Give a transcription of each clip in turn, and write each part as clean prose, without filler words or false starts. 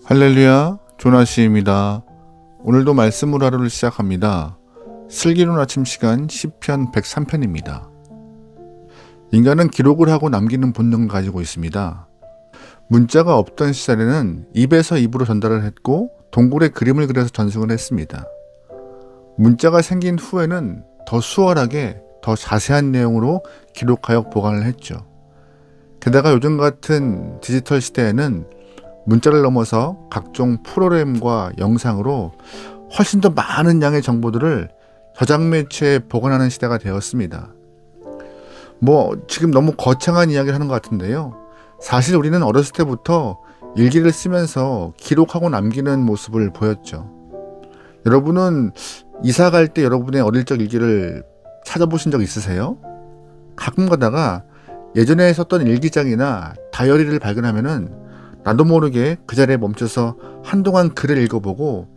할렐루야, 조나시입니다. 오늘도 말씀으로 하루를 시작합니다. 슬기로운 아침 시간 시편 103편입니다. 인간은 기록을 하고 남기는 본능을 가지고 있습니다. 문자가 없던 시절에는 입에서 입으로 전달을 했고 동굴에 그림을 그려서 전송을 했습니다. 문자가 생긴 후에는 더 수월하게 더 자세한 내용으로 기록하여 보관을 했죠. 게다가 요즘 같은 디지털 시대에는 문자를 넘어서 각종 프로그램과 영상으로 훨씬 더 많은 양의 정보들을 저장 매체에 보관하는 시대가 되었습니다. 지금 너무 거창한 이야기를 하는 것 같은데요. 사실 우리는 어렸을 때부터 일기를 쓰면서 기록하고 남기는 모습을 보였죠. 여러분은 이사 갈 때 여러분의 어릴 적 일기를 찾아보신 적 있으세요? 가끔 가다가 예전에 썼던 일기장이나 다이어리를 발견하면은 나도 모르게 그 자리에 멈춰서 한동안 글을 읽어보고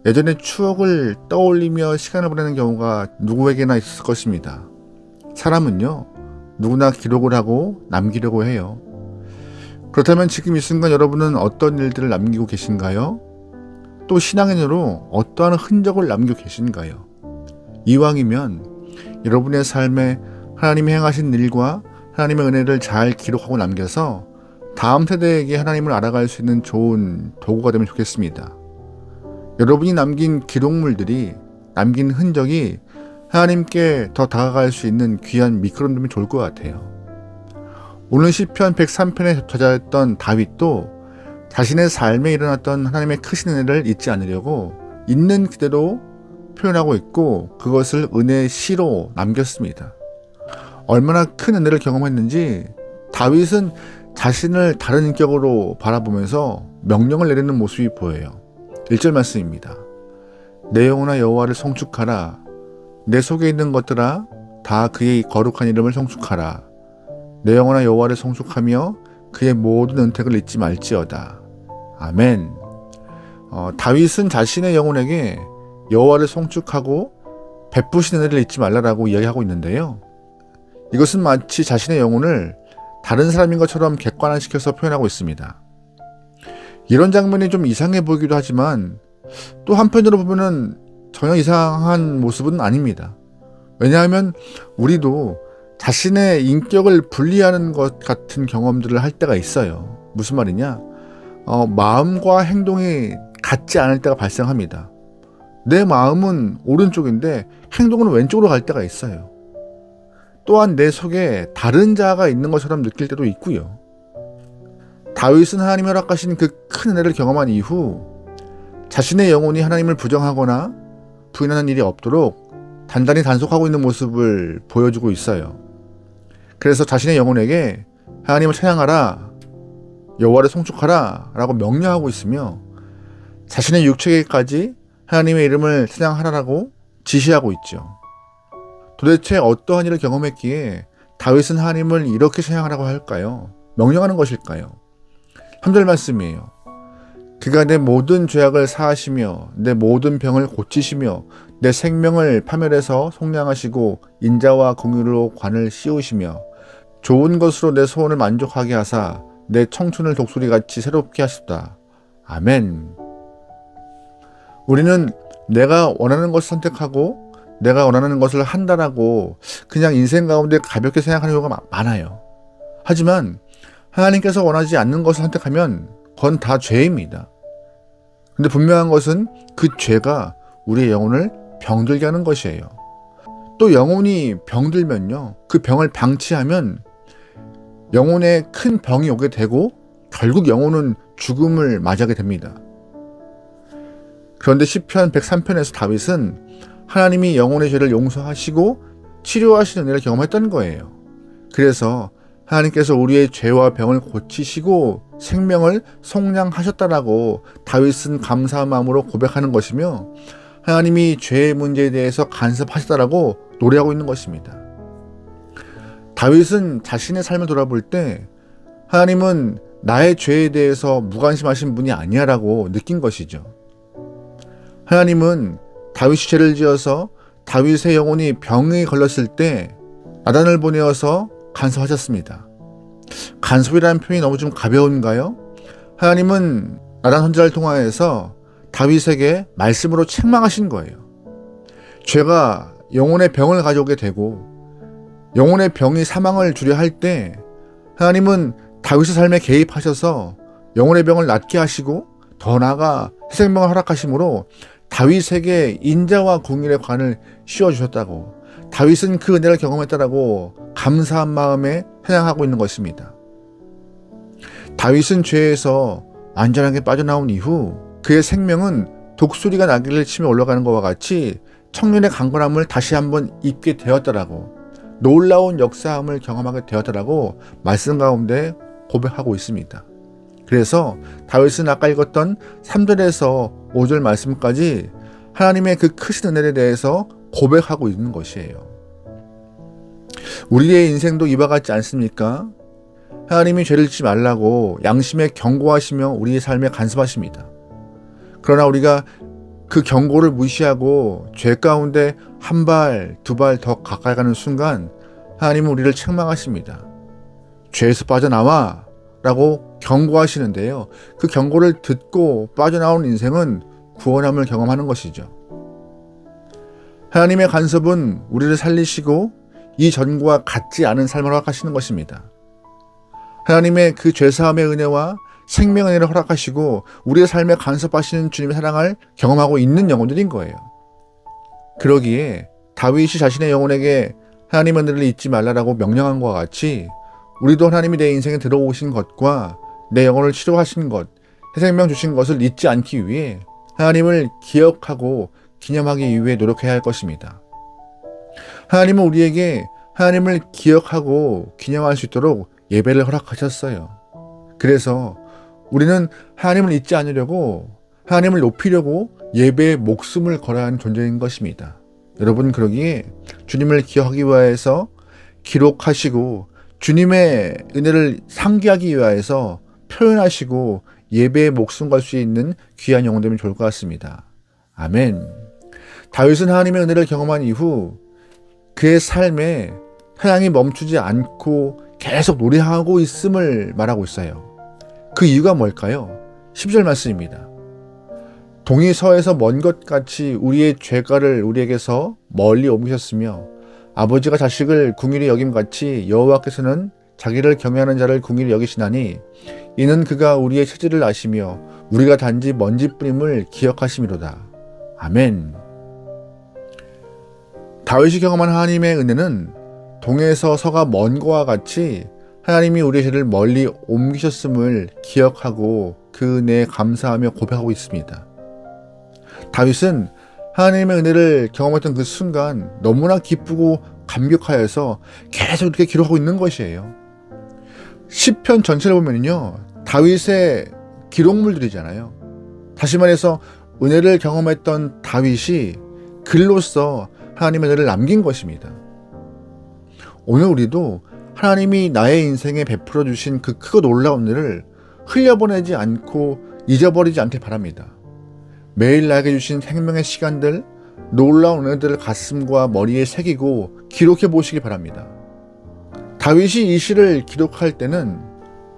예전의 추억을 떠올리며 시간을 보내는 경우가 누구에게나 있을 것입니다. 사람은요, 누구나 기록을 하고 남기려고 해요. 그렇다면 지금 이 순간 여러분은 어떤 일들을 남기고 계신가요? 또 신앙인으로 어떠한 흔적을 남기고 계신가요? 이왕이면 여러분의 삶에 하나님이 행하신 일과 하나님의 은혜를 잘 기록하고 남겨서 다음 세대에게 하나님을 알아갈 수 있는 좋은 도구가 되면 좋겠습니다. 여러분이 남긴 기록물들이, 남긴 흔적이 하나님께 더 다가갈 수 있는 귀한 미끄럼이면 좋을 것 같아요. 오늘 시편 103편에 저자였던 다윗도 자신의 삶에 일어났던 하나님의 크신 은혜를 잊지 않으려고 있는 그대로 표현하고 있고 그것을 은혜의 시로 남겼습니다. 얼마나 큰 은혜를 경험했는지 다윗은 자신을 다른 인격으로 바라보면서 명령을 내리는 모습이 보여요. 1절 말씀입니다. 내 영혼아 여호와를 송축하라. 내 속에 있는 것들아 다 그의 거룩한 이름을 송축하라. 내 영혼아 여호와를 송축하며 그의 모든 은택을 잊지 말지어다. 아멘. 다윗은 자신의 영혼에게 여호와를 송축하고 베푸신 은혜를 잊지 말라라고 이야기하고 있는데요. 이것은 마치 자신의 영혼을 다른 사람인 것처럼 객관화시켜서 표현하고 있습니다. 이런 장면이 좀 이상해 보이기도 하지만 또 한편으로 보면은 전혀 이상한 모습은 아닙니다. 왜냐하면 우리도 자신의 인격을 분리하는 것 같은 경험들을 할 때가 있어요. 무슨 말이냐? 마음과 행동이 같지 않을 때가 발생합니다. 내 마음은 오른쪽인데 행동은 왼쪽으로 갈 때가 있어요. 또한 내 속에 다른 자가 있는 것처럼 느낄 때도 있고요. 다윗은 하나님이 허락하신 그 큰 은혜를 경험한 이후 자신의 영혼이 하나님을 부정하거나 부인하는 일이 없도록 단단히 단속하고 있는 모습을 보여주고 있어요. 그래서 자신의 영혼에게 하나님을 찬양하라, 여호와를 송축하라 라고 명령하고 있으며 자신의 육체에게까지 하나님의 이름을 찬양하라라고 지시하고 있죠. 도대체 어떠한 일을 경험했기에 다윗은 하나님을 이렇게 찬양하라고 할까요? 명령하는 것일까요? 3절 말씀이에요. 그가 내 모든 죄악을 사하시며 내 모든 병을 고치시며 내 생명을 파멸해서 속량하시고 인자와 공의로 관을 씌우시며 좋은 것으로 내 소원을 만족하게 하사 내 청춘을 독수리같이 새롭게 하셨다. 아멘. 우리는 내가 원하는 것을 선택하고 내가 원하는 것을 한다라고 그냥 인생 가운데 가볍게 생각하는 경우가 많아요. 하지만 하나님께서 원하지 않는 것을 선택하면 그건 다 죄입니다. 근데 분명한 것은 그 죄가 우리의 영혼을 병들게 하는 것이에요. 또 영혼이 병들면요, 그 병을 방치하면 영혼에 큰 병이 오게 되고 결국 영혼은 죽음을 맞이하게 됩니다. 그런데 시편 103편에서 다윗은 하나님이 영혼의 죄를 용서하시고 치료하시는 은혜를 경험했던 거예요. 그래서 하나님께서 우리의 죄와 병을 고치시고 생명을 속량하셨다라고 다윗은 감사한 마음으로 고백하는 것이며 하나님이 죄의 문제에 대해서 간섭하셨다라고 노래하고 있는 것입니다. 다윗은 자신의 삶을 돌아볼 때 하나님은 나의 죄에 대해서 무관심하신 분이 아니야라고 느낀 것이죠. 하나님은 다윗이 죄를 지어서 다윗의 영혼이 병에 걸렸을 때 나단을 보내어서 간섭하셨습니다. 간섭이라는 표현이 너무 좀 가벼운가요? 하나님은 나단 선지자를 통하여서 다윗에게 말씀으로 책망하신 거예요. 죄가 영혼의 병을 가져오게 되고 영혼의 병이 사망을 주려 할 때 하나님은 다윗의 삶에 개입하셔서 영혼의 병을 낫게 하시고 더 나아가 생명을 허락하심으로 다윗에게 인자와 공의의 관을 씌워주셨다고, 다윗은 그 은혜를 경험했다라고 감사한 마음에 찬양하고 있는 것입니다. 다윗은 죄에서 안전하게 빠져나온 이후 그의 생명은 독수리가 나귀를 치며 올라가는 것과 같이 청년의 강건함을 다시 한번 입게 되었다라고, 놀라운 역사함을 경험하게 되었다라고 말씀 가운데 고백하고 있습니다. 그래서 다윗은 아까 읽었던 3절에서 5절 말씀까지 하나님의 그 크신 은혜에 대해서 고백하고 있는 것이에요. 우리의 인생도 이와 같지 않습니까? 하나님이 죄를 짓지 말라고 양심에 경고하시며 우리의 삶에 간섭하십니다. 그러나 우리가 그 경고를 무시하고 죄 가운데 한 발, 두 발 더 가까이 가는 순간 하나님은 우리를 책망하십니다. 죄에서 빠져나와 라고 경고하시는데요. 그 경고를 듣고 빠져나오는 인생은 구원함을 경험하는 것이죠. 하나님의 간섭은 우리를 살리시고 이전과 같지 않은 삶을 허락하시는 것입니다. 하나님의 그 죄사함의 은혜와 생명의 은혜를 허락하시고 우리의 삶에 간섭하시는 주님의 사랑을 경험하고 있는 영혼들인 거예요. 그러기에 다윗이 자신의 영혼에게 하나님의 은혜를 잊지 말라라고 명령한 것과 같이 우리도 하나님이 내 인생에 들어오신 것과 내 영혼을 치료하신 것, 새 생명 주신 것을 잊지 않기 위해 하나님을 기억하고 기념하기 위해 노력해야 할 것입니다. 하나님은 우리에게 하나님을 기억하고 기념할 수 있도록 예배를 허락하셨어요. 그래서 우리는 하나님을 잊지 않으려고, 하나님을 높이려고 예배에 목숨을 걸어야 하는 존재인 것입니다. 여러분, 그러기에 주님을 기억하기 위해서 기록하시고 주님의 은혜를 상기하기 위해서 표현하시고 예배에 목숨 걸 수 있는 귀한 영혼 되면 좋을 것 같습니다. 아멘. 다윗은 하나님의 은혜를 경험한 이후 그의 삶에 사랑이 멈추지 않고 계속 노래하고 있음을 말하고 있어요. 그 이유가 뭘까요? 10절 말씀입니다. 동이 서에서 먼 것 같이 우리의 죄가를 우리에게서 멀리 옮기셨으며 아버지가 자식을 궁일히 여김같이 여호와께서는 자기를 경외하는 자를 궁일히 여기시나니 이는 그가 우리의 체질을 아시며 우리가 단지 먼지뿐임을 기억하심이로다. 아멘. 다윗이 경험한 하나님의 은혜는 동에서 서가 먼 것과 같이 하나님이 우리의 죄를 멀리 옮기셨음을 기억하고 그 은혜에 감사하며 고백하고 있습니다. 다윗은 하나님의 은혜를 경험했던 그 순간 너무나 기쁘고 감격하여서 계속 이렇게 기록하고 있는 것이에요. 시편 전체를 보면요, 다윗의 기록물들이잖아요. 다시 말해서 은혜를 경험했던 다윗이 글로써 하나님의 은혜를 남긴 것입니다. 오늘 우리도 하나님이 나의 인생에 베풀어 주신 그 크고 놀라운 은혜를 흘려보내지 않고 잊어버리지 않길 바랍니다. 매일 나에게 주신 생명의 시간들, 놀라운 은혜들을 가슴과 머리에 새기고 기록해 보시기 바랍니다. 다윗이 이 시를 기록할 때는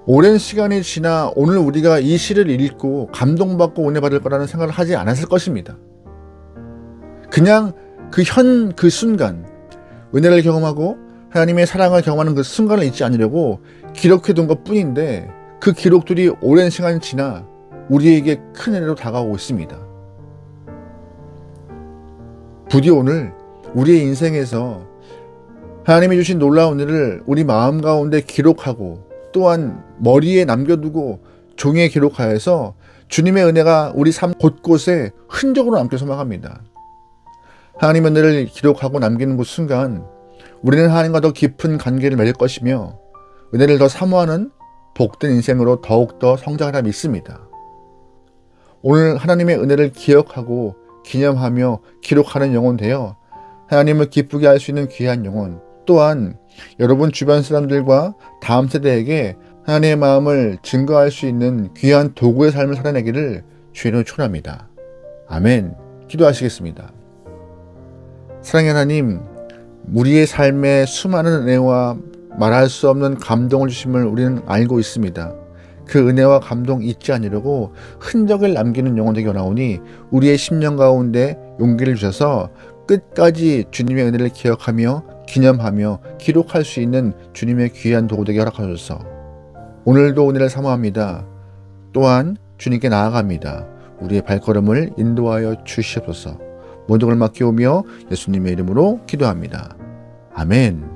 오랜 시간이 지나 오늘 우리가 이 시를 읽고 감동받고 은혜 받을 거라는 생각을 하지 않았을 것입니다. 그냥 그 순간 은혜를 경험하고 하나님의 사랑을 경험하는 그 순간을 잊지 않으려고 기록해 둔 것 뿐인데 그 기록들이 오랜 시간이 지나 우리에게 큰 은혜로 다가오고 있습니다. 부디 오늘 우리의 인생에서 하나님이 주신 놀라운 은혜를 우리 마음 가운데 기록하고 또한 머리에 남겨두고 종이에 기록하여서 주님의 은혜가 우리 삶 곳곳에 흔적으로 남길 소망합니다. 하나님의 은혜를 기록하고 남기는 그 순간 우리는 하나님과 더 깊은 관계를 맺을 것이며 은혜를 더 사모하는 복된 인생으로 더욱더 성장하리라 믿습니다. 오늘 하나님의 은혜를 기억하고 기념하며 기록하는 영혼 되어 하나님을 기쁘게 할 수 있는 귀한 영혼, 또한 여러분 주변 사람들과 다음 세대에게 하나님의 마음을 증거할 수 있는 귀한 도구의 삶을 살아내기를 주님으로 축원합니다. 아멘. 기도하시겠습니다. 사랑의 하나님, 우리의 삶에 수많은 은혜와 말할 수 없는 감동을 주심을 우리는 알고 있습니다. 그 은혜와 감동 잊지 않으려고 흔적을 남기는 영혼 되기 원하오니 우리의 심령 가운데 용기를 주셔서 끝까지 주님의 은혜를 기억하며 기념하며 기록할 수 있는 주님의 귀한 도구 되게 허락하소서. 오늘도 은혜를 사모합니다. 또한 주님께 나아갑니다. 우리의 발걸음을 인도하여 주시옵소서. 모든 걸 맡기오며 예수님의 이름으로 기도합니다. 아멘.